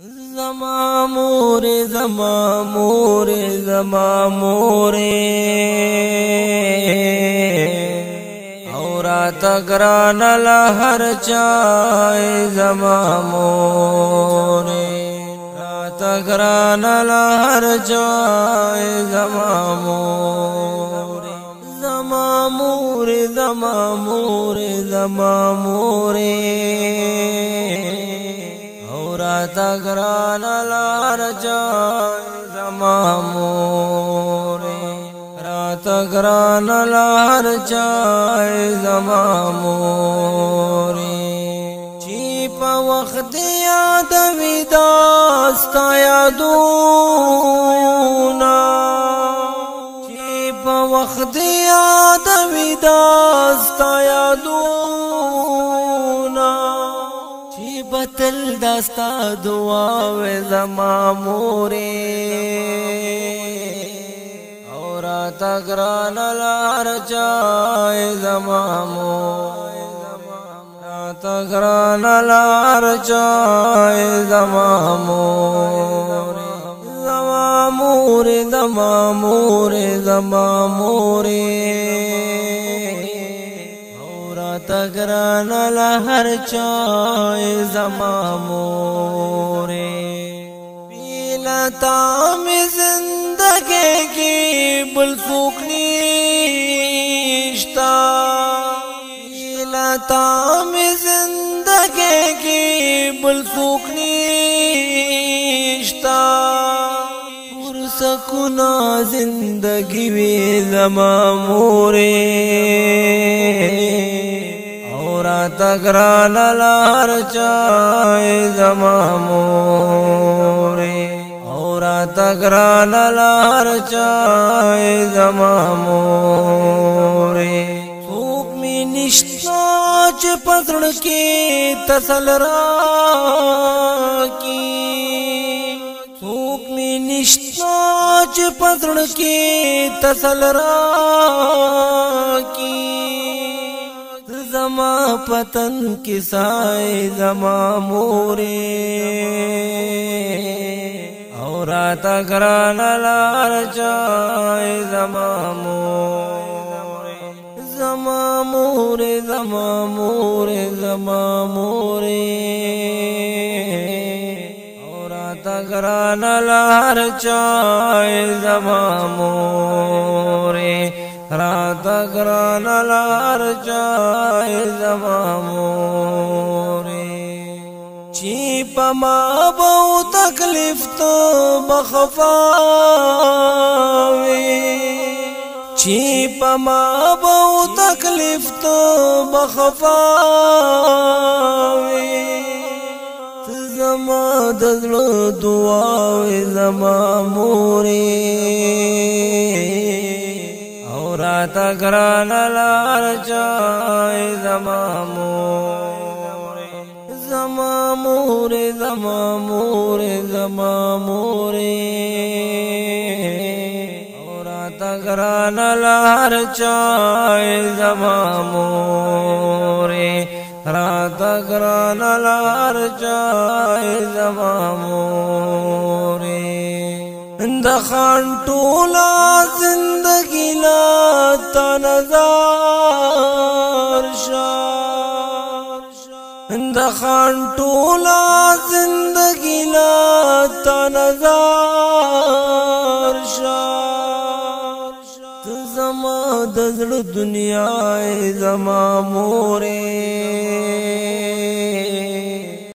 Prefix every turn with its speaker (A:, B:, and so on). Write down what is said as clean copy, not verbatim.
A: زما مورې زما مورې زما مورې او راته ګرانه له هر چا زما مورې راته ګرانه له هر چا زما مورې زما مورې زما مورې زما مورې راته ګرانه لار چای زما مورې راته ګرانه لار چای زما مورې چې په وخت یادوي دا ستا یادونه چې په وخت یادوي دا ستا یادونه بتل داستا دعا و زما مورې او راته ګرانه لار چای زما مورې راته ګرانه لار چای زما مورې زما مورې زما مورې زما مورې تگرانه لهر چای زما مورې بیلتا می زندگی کی بل څوک نشتا بیلتا می زندگی کی بل څوک نشتا پر سکونا زندگی وی زما مورې راته ګرانه لار چای زما مورې او راته ګرانه لار چای زما مورې څوک مې نشته چې په زړه کې تسل راکړي څوک مې نشته چې په زړه کې تسل راکړي زما پتن کی سائے زما مورې او راته ګرانه لار چای زما مورې زما مورې زما مورې زما مورې او راته ګرانه لار چای زما مورې راته ګرانه لار چای زما مورې چې په ما به تکلیف ته بخفا وي چې په ما به تکلیف ته بخفا وي زما د زړه دعا وي زما مورې راته ګرانه لار چای زما مورې زما مورې زما مورې زما مورې او راته ګرانه لار چای زما مورې راته ګرانه لار چای زما مورې د خان ټولا زندگی لا تنظر شار د خان ټولا زندگی لا تنظر شار زما د زړه دنیا زما مورې